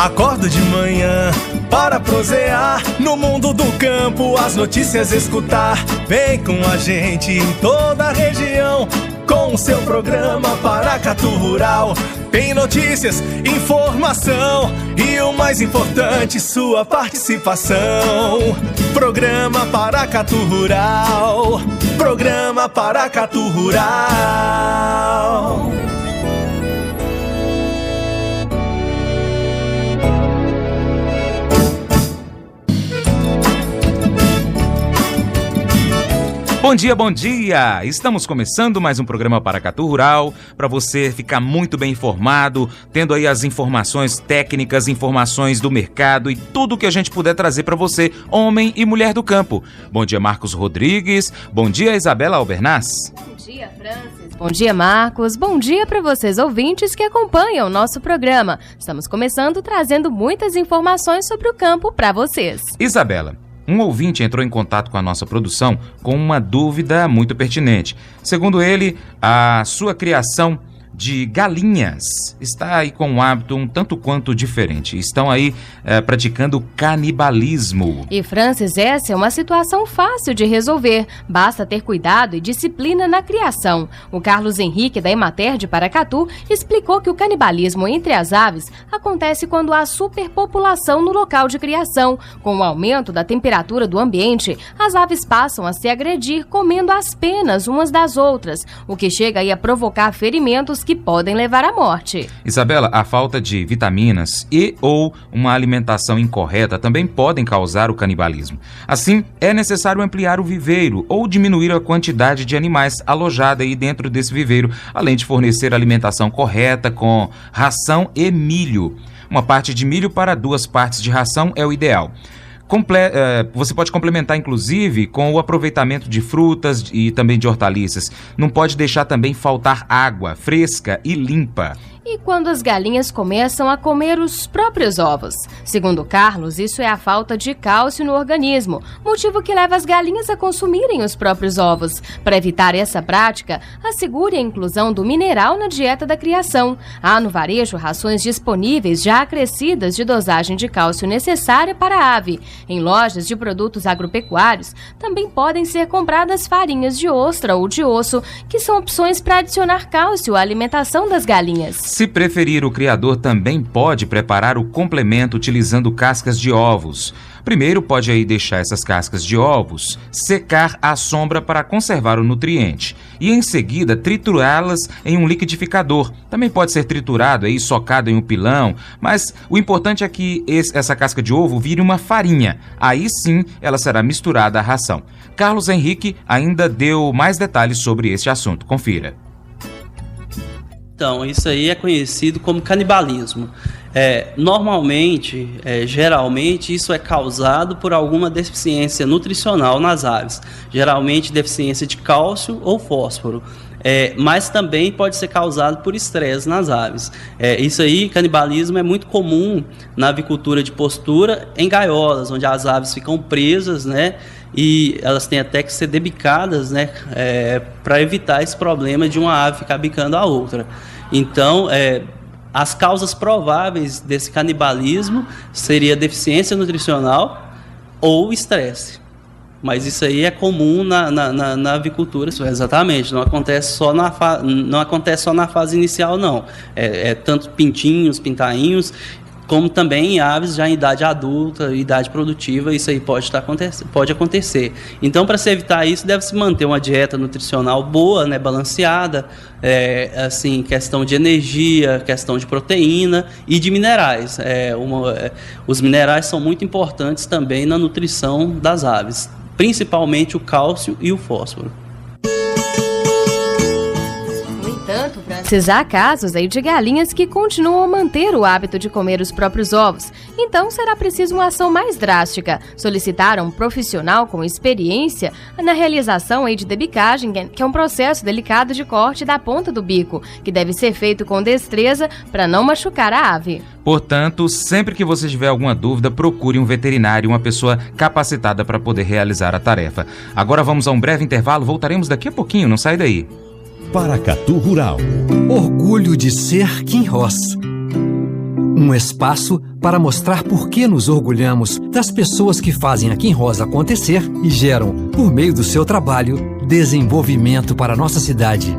Acordo de manhã para prosear no mundo do campo, as notícias escutar. Vem com a gente em toda a região com o seu programa Paracatu Rural. Tem notícias, informação e o mais importante, sua participação. Programa Paracatu Rural. Programa Paracatu Rural. Bom dia, bom dia! Estamos começando mais um programa Paracatu Rural, para você ficar muito bem informado, tendo aí as informações técnicas, informações do mercado e tudo que a gente puder trazer para você, homem e mulher do campo. Bom dia, Marcos Rodrigues. Bom dia, Isabela Albernaz. Bom dia, Francis. Bom dia, Marcos. Bom dia para vocês, ouvintes que acompanham o nosso programa. Estamos começando trazendo muitas informações sobre o campo para vocês. Isabela, um ouvinte entrou em contato com a nossa produção com uma dúvida muito pertinente. Segundo ele, a sua criação de galinhas está aí com um hábito um tanto quanto diferente. Estão aí praticando canibalismo. E, Francis, essa é uma situação fácil de resolver. Basta ter cuidado e disciplina na criação. O Carlos Henrique, da Emater de Paracatu, explicou que o canibalismo entre as aves acontece quando há superpopulação no local de criação. Com o aumento da temperatura do ambiente, as aves passam a se agredir comendo as penas umas das outras, o que chega aí a provocar ferimentos que podem levar à morte. Isabela, a falta de vitaminas e ou uma alimentação incorreta também podem causar o canibalismo. Assim, é necessário ampliar o viveiro ou diminuir a quantidade de animais alojada aí dentro desse viveiro, além de fornecer alimentação correta com ração e milho. Uma parte de milho para 2 partes de ração é o ideal. Você pode complementar, inclusive, com o aproveitamento de frutas e também de hortaliças. Não pode deixar também faltar água fresca e limpa. E quando as galinhas começam a comer os próprios ovos? Segundo Carlos, isso é a falta de cálcio no organismo, motivo que leva as galinhas a consumirem os próprios ovos. Para evitar essa prática, assegure a inclusão do mineral na dieta da criação. Há no varejo rações disponíveis já acrescidas de dosagem de cálcio necessária para a ave. Em lojas de produtos agropecuários, também podem ser compradas farinhas de ostra ou de osso, que são opções para adicionar cálcio à alimentação das galinhas. Se preferir, o criador também pode preparar o complemento utilizando cascas de ovos. Primeiro, pode aí deixar essas cascas de ovos secar à sombra para conservar o nutriente. E em seguida, triturá-las em um liquidificador. Também pode ser triturado aí, socado em um pilão, mas o importante é que essa casca de ovo vire uma farinha. Aí sim, ela será misturada à ração. Carlos Henrique ainda deu mais detalhes sobre este assunto. Confira. Então, isso aí é conhecido como canibalismo. Geralmente, isso é causado por alguma deficiência nutricional nas aves. Geralmente, deficiência de cálcio ou fósforo. Mas também pode ser causado por estresse nas aves. Isso aí, canibalismo, é muito comum na avicultura de postura em gaiolas, onde as aves ficam presas, né? E elas têm até que ser debicadas, né? Para evitar esse problema de uma ave ficar bicando a outra. Então, as causas prováveis desse canibalismo seria deficiência nutricional ou estresse. Mas isso aí é comum na avicultura, exatamente. Não acontece só na fase inicial, não. Tanto pintinhos, pintainhos, como também em aves já em idade adulta, idade produtiva, isso aí pode acontecer. Então, para se evitar isso, deve-se manter uma dieta nutricional boa, né, balanceada, questão de energia, questão de proteína e de minerais. Os minerais são muito importantes também na nutrição das aves, principalmente o cálcio e o fósforo. Há casos aí de galinhas que continuam a manter o hábito de comer os próprios ovos. Então, será preciso uma ação mais drástica. Solicitar a um profissional com experiência na realização aí de debicagem, que é um processo delicado de corte da ponta do bico, que deve ser feito com destreza para não machucar a ave. Portanto, sempre que você tiver alguma dúvida, procure um veterinário, uma pessoa capacitada para poder realizar a tarefa. Agora vamos a um breve intervalo, voltaremos daqui a pouquinho, não sai daí. Paracatu Rural. Orgulho de ser Quim Ross. Um espaço para mostrar por que nos orgulhamos das pessoas que fazem a Quinroz acontecer e geram, por meio do seu trabalho, desenvolvimento para a nossa cidade.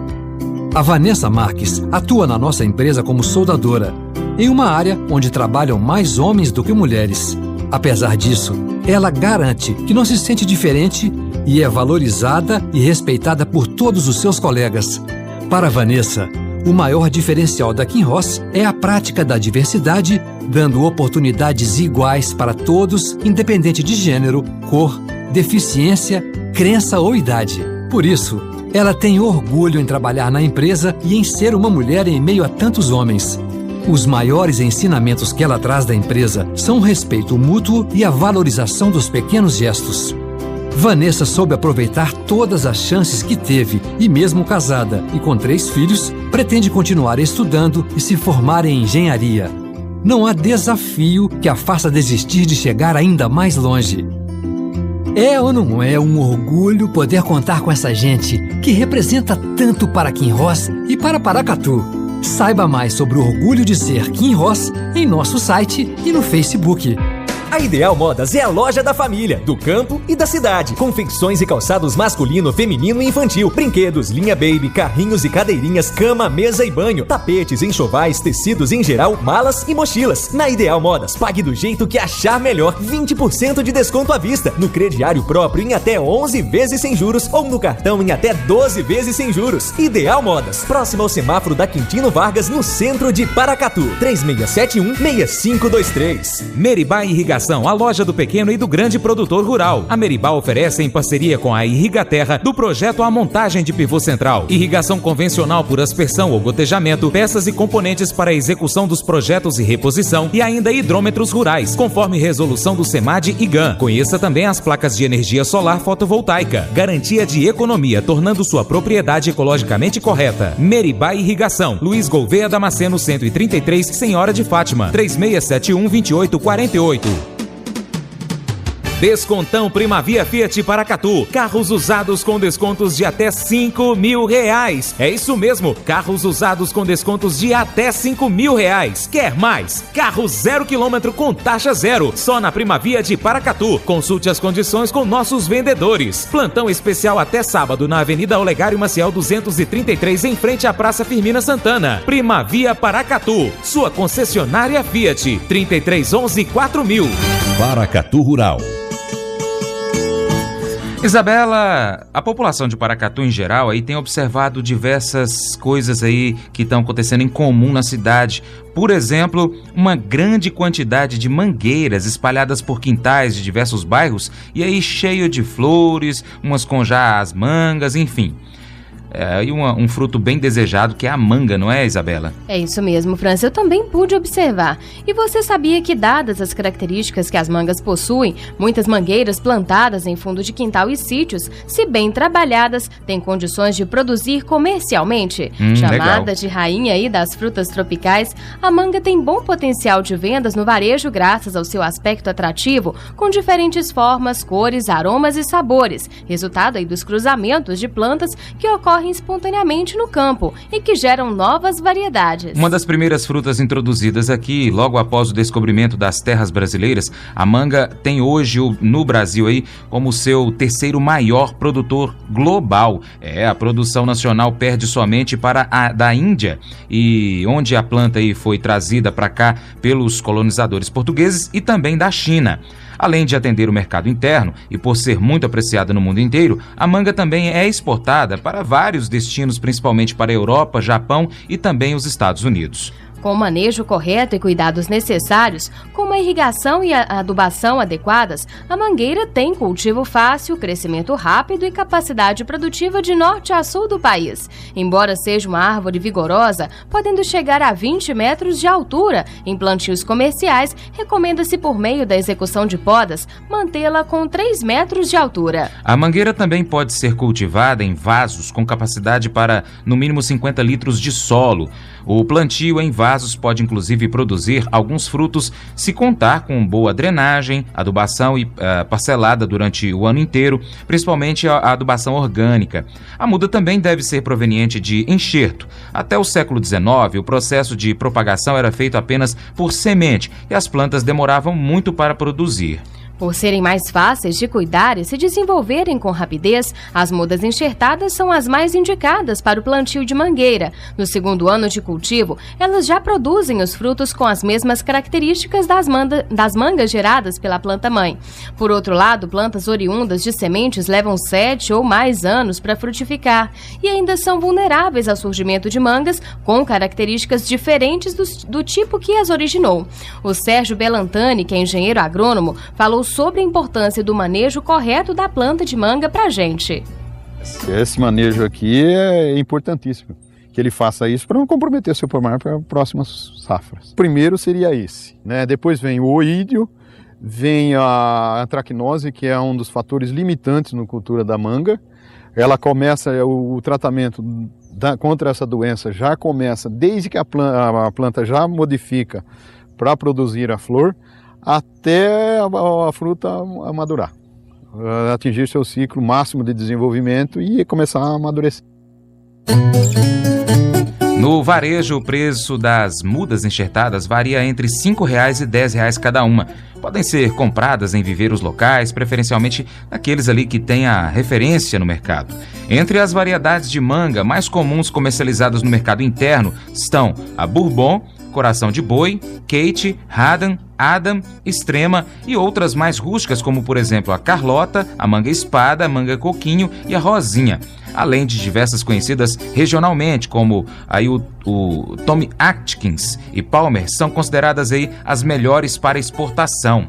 A Vanessa Marques atua na nossa empresa como soldadora, em uma área onde trabalham mais homens do que mulheres. Apesar disso, ela garante que não se sente diferente e é valorizada e respeitada por todos os seus colegas. Para Vanessa, o maior diferencial da Quinroz é a prática da diversidade, dando oportunidades iguais para todos, independente de gênero, cor, deficiência, crença ou idade. Por isso, ela tem orgulho em trabalhar na empresa e em ser uma mulher em meio a tantos homens. Os maiores ensinamentos que ela traz da empresa são o respeito mútuo e a valorização dos pequenos gestos. Vanessa soube aproveitar todas as chances que teve e mesmo casada e com 3 filhos, pretende continuar estudando e se formar em engenharia. Não há desafio que a faça desistir de chegar ainda mais longe. É ou não é um orgulho poder contar com essa gente que representa tanto para Quinroz e para Paracatu? Saiba mais sobre o orgulho de ser Quinroz em nosso site e no Facebook. A Ideal Modas é a loja da família, do campo e da cidade. Confecções e calçados masculino, feminino e infantil. Brinquedos, linha baby, carrinhos e cadeirinhas, cama, mesa e banho. Tapetes, enxovais, tecidos em geral, malas e mochilas. Na Ideal Modas, pague do jeito que achar melhor. 20% de desconto à vista. No crediário próprio em até 11 vezes sem juros ou no cartão em até 12 vezes sem juros. Ideal Modas, próximo ao semáforo da Quintino Vargas, no centro de Paracatu. 3671-6523. Meribá Irrigação, a loja do pequeno e do grande produtor rural. A Meribá oferece, em parceria com a Irrigaterra, do projeto a montagem de pivô central, irrigação convencional por aspersão ou gotejamento, peças e componentes para a execução dos projetos e reposição e ainda hidrômetros rurais, conforme resolução do SEMAD e GAN. Conheça também as placas de energia solar fotovoltaica. Garantia de economia, tornando sua propriedade ecologicamente correta. Meribá Irrigação, Luiz Gouveia Damasceno 133, Senhora de Fátima, 3671-2848. Descontão Primavia Fiat Paracatu. Carros usados com descontos de até R$5.000. É isso mesmo, carros usados com descontos de até R$5.000. Quer mais? Carro 0 km com taxa zero. Só na Primavia de Paracatu. Consulte as condições com nossos vendedores. Plantão especial até sábado na Avenida Olegário Maciel 233, em frente à Praça Firmina Santana. Primavia Paracatu. Sua concessionária Fiat. 3311-4000. Paracatu Rural. Isabela, a população de Paracatu em geral aí tem observado diversas coisas aí que estão acontecendo em comum na cidade. Por exemplo, uma grande quantidade de mangueiras espalhadas por quintais de diversos bairros e aí cheio de flores, umas com já as mangas, enfim. E um fruto bem desejado que é a manga, não é, Isabela? É isso mesmo, França. Eu também pude observar. E você sabia que, dadas as características que as mangas possuem, muitas mangueiras plantadas em fundo de quintal e sítios, se bem trabalhadas, têm condições de produzir comercialmente? Chamada legal. de rainha aí das frutas tropicais, a manga tem bom potencial de vendas no varejo graças ao seu aspecto atrativo, com diferentes formas, cores, aromas e sabores, resultado aí dos cruzamentos de plantas que ocorrem espontaneamente no campo e que geram novas variedades. Uma das primeiras frutas introduzidas aqui, logo após o descobrimento das terras brasileiras, a manga tem hoje no Brasil aí como seu terceiro maior produtor global. A produção nacional perde somente para a da Índia, e onde a planta aí foi trazida para cá pelos colonizadores portugueses, e também da China. Além de atender o mercado interno e por ser muito apreciada no mundo inteiro, a manga também é exportada para vários destinos, principalmente para a Europa, Japão e também os Estados Unidos. Com o manejo correto e cuidados necessários, como a irrigação e a adubação adequadas, a mangueira tem cultivo fácil, crescimento rápido e capacidade produtiva de norte a sul do país. Embora seja uma árvore vigorosa, podendo chegar a 20 metros de altura, em plantios comerciais, recomenda-se, por meio da execução de podas, mantê-la com 3 metros de altura. A mangueira também pode ser cultivada em vasos com capacidade para, no mínimo, 50 litros de solo. O plantio em vasos casos pode inclusive produzir alguns frutos se contar com boa drenagem, adubação e parcelada durante o ano inteiro, principalmente a adubação orgânica. A muda também deve ser proveniente de enxerto. Até o século XIX, o processo de propagação era feito apenas por semente e as plantas demoravam muito para produzir. Por serem mais fáceis de cuidar e se desenvolverem com rapidez, as mudas enxertadas são as mais indicadas para o plantio de mangueira. No segundo ano de cultivo, elas já produzem os frutos com as mesmas características das mangas geradas pela planta-mãe. Por outro lado, plantas oriundas de sementes levam 7 ou mais anos para frutificar e ainda são vulneráveis ao surgimento de mangas com características diferentes do tipo que as originou. O Sérgio Belantani, que é engenheiro agrônomo, falou sobre a importância do manejo correto da planta de manga para a gente. Esse manejo aqui é importantíssimo, que ele faça isso para não comprometer seu pomar para próximas safras. Primeiro seria esse, né? Depois vem o oídio, vem a antracnose, que é um dos fatores limitantes na cultura da manga. Ela começa, o tratamento contra essa doença já começa desde que a planta já modifica para produzir a flor, até a fruta madurar, atingir seu ciclo máximo de desenvolvimento e começar a amadurecer. No varejo, o preço das mudas enxertadas varia entre R$ 5 e R$ 10 cada uma. Podem ser compradas em viveiros locais, preferencialmente naqueles ali que têm a referência no mercado. Entre as variedades de manga mais comuns comercializadas no mercado interno estão a Bourbon, Coração de Boi, Kate, Radam, Adam, Extrema e outras mais rústicas, como por exemplo a Carlota, a Manga Espada, a Manga Coquinho e a Rosinha. Além de diversas conhecidas regionalmente, como aí o Tommy Atkins e Palmer, são consideradas aí as melhores para exportação.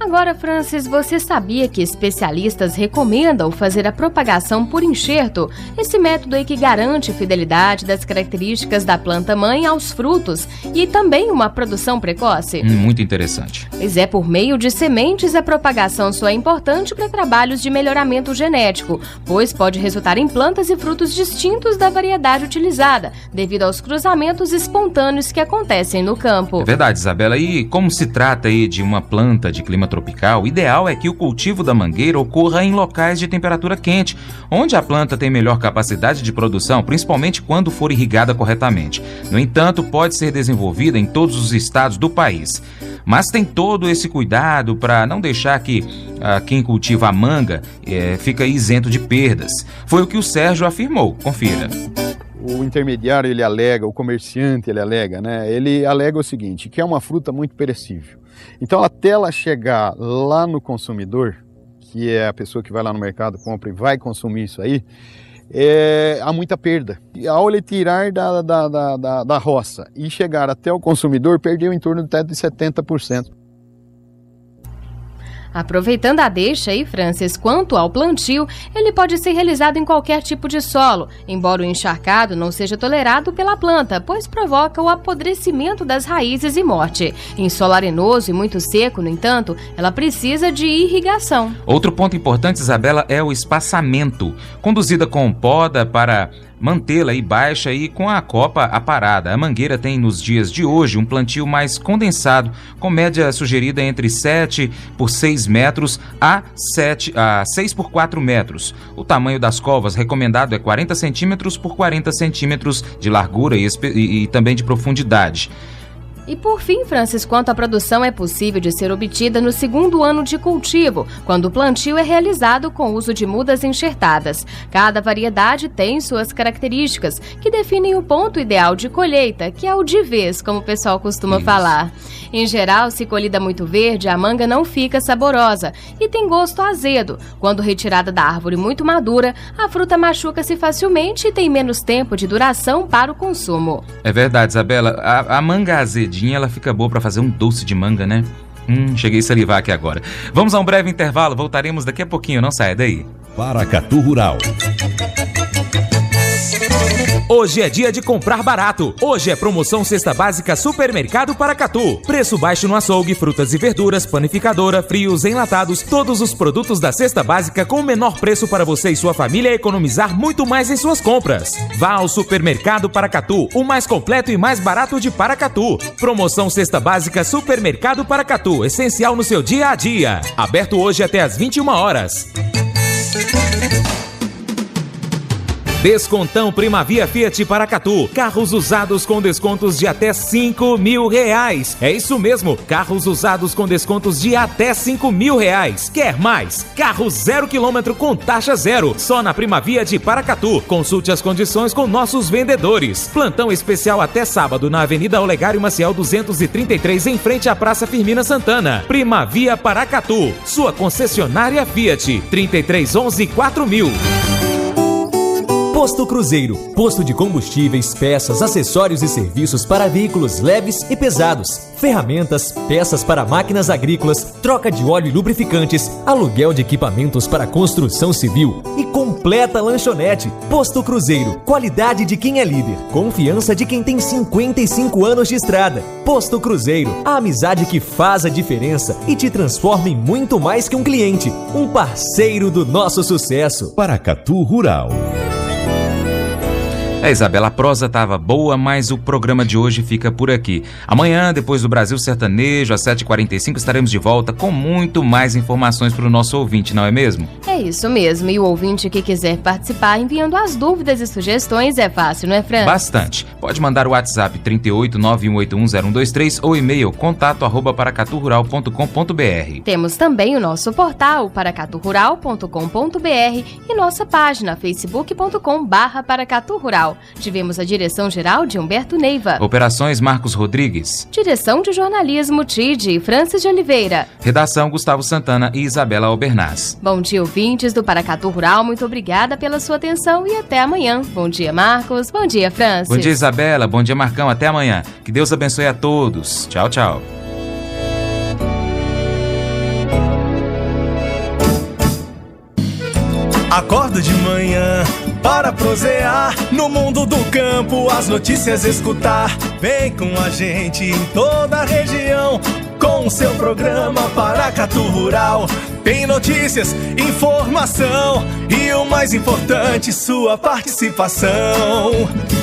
Agora, Francis, você sabia que especialistas recomendam fazer a propagação por enxerto? Esse método aí que garante a fidelidade das características da planta-mãe aos frutos e também uma produção precoce? Muito interessante. Pois é, por meio de sementes, a propagação só é importante para trabalhos de melhoramento genético, pois pode resultar em plantas e frutos distintos da variedade utilizada, devido aos cruzamentos espontâneos que acontecem no campo. É verdade, Isabela. E como se trata aí de uma planta de clima tropical, o ideal é que o cultivo da mangueira ocorra em locais de temperatura quente, onde a planta tem melhor capacidade de produção, principalmente quando for irrigada corretamente. No entanto, pode ser desenvolvida em todos os estados do país. Mas tem todo esse cuidado para não deixar que quem cultiva a manga fica isento de perdas. Foi o que o Sérgio afirmou. Confira. O intermediário, ele alega, o comerciante, ele alega, né? Ele alega o seguinte, que é uma fruta muito perecível. Então, até ela chegar lá no consumidor, que é a pessoa que vai lá no mercado, compra e vai consumir isso aí, há muita perda. E ao ele tirar da roça e chegar até o consumidor, perdeu em torno de 70%. Aproveitando a deixa aí, Francis, quanto ao plantio, ele pode ser realizado em qualquer tipo de solo, embora o encharcado não seja tolerado pela planta, pois provoca o apodrecimento das raízes e morte. Em solo arenoso e muito seco, no entanto, ela precisa de irrigação. Outro ponto importante, Isabela, é o espaçamento. Conduzida com poda para mantê-la aí baixa e com a copa aparada. A mangueira tem nos dias de hoje um plantio mais condensado, com média sugerida entre 7 por 6 metros a 6 por 4 metros. O tamanho das covas recomendado é 40 centímetros por 40 centímetros de largura e também de profundidade. E por fim, Francis, quanto à produção é possível de ser obtida no segundo ano de cultivo, quando o plantio é realizado com o uso de mudas enxertadas. Cada variedade tem suas características, que definem o ponto ideal de colheita, que é o de vez, como o pessoal costuma falar. Em geral, se colhida muito verde, a manga não fica saborosa e tem gosto azedo. Quando retirada da árvore muito madura, a fruta machuca-se facilmente e tem menos tempo de duração para o consumo. É verdade, Isabela. A manga azeda, ela fica boa para fazer um doce de manga, né? Cheguei a salivar aqui agora. Vamos a um breve intervalo, voltaremos daqui a pouquinho, não saia daí. Paracatu Rural. Hoje é dia de comprar barato. Hoje é promoção Cesta Básica Supermercado Paracatu. Preço baixo no açougue, frutas e verduras, panificadora, frios, enlatados, todos os produtos da Cesta Básica com o menor preço para você e sua família economizar muito mais em suas compras. Vá ao Supermercado Paracatu, o mais completo e mais barato de Paracatu. Promoção Cesta Básica Supermercado Paracatu, essencial no seu dia a dia. Aberto hoje até às 21 horas. Descontão Primavia Fiat Paracatu. Carros usados com descontos de até R$5.000. É isso mesmo, carros usados com descontos de até R$5.000. Quer mais? Carro 0 km com taxa zero. Só na Primavia de Paracatu. Consulte as condições com nossos vendedores. Plantão especial até sábado na Avenida Olegário Maciel 233, em frente à Praça Firmina Santana. Primavia Paracatu. Sua concessionária Fiat. 3311-4000. Posto Cruzeiro, posto de combustíveis, peças, acessórios e serviços para veículos leves e pesados, ferramentas, peças para máquinas agrícolas, troca de óleo e lubrificantes, aluguel de equipamentos para construção civil e completa lanchonete. Posto Cruzeiro, qualidade de quem é líder, confiança de quem tem 55 anos de estrada. Posto Cruzeiro, a amizade que faz a diferença e te transforma em muito mais que um cliente, um parceiro do nosso sucesso. Paracatu Rural. Isabela, a prosa estava boa, mas o programa de hoje fica por aqui. Amanhã, depois do Brasil Sertanejo, às 7h45, estaremos de volta com muito mais informações para o nosso ouvinte, não é mesmo? É isso mesmo. E o ouvinte que quiser participar enviando as dúvidas e sugestões é fácil, não é, Fran? Bastante. Pode mandar o WhatsApp 3891810123 ou e-mail contato@paracaturural.com.br. Temos também o nosso portal paracaturural.com.br e nossa página facebook.com/paracaturural. Tivemos a direção-geral de Humberto Neiva. Operações Marcos Rodrigues. Direção de jornalismo Tide e Francis de Oliveira. Redação Gustavo Santana e Isabela Albernaz. Bom dia, ouvintes do Paracatu Rural. Muito obrigada pela sua atenção e até amanhã. Bom dia, Marcos. Bom dia, Francis. Bom dia, Isabela. Bom dia, Marcão. Até amanhã. Que Deus abençoe a todos. Tchau, tchau. Acordo de manhã para prosear no mundo do campo, as notícias escutar. Vem com a gente em toda a região com o seu programa Paracatu Rural. Tem notícias, informação e o mais importante, sua participação.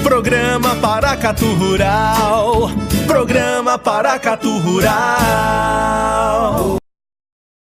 Programa Paracatu Rural. Programa Paracatu Rural.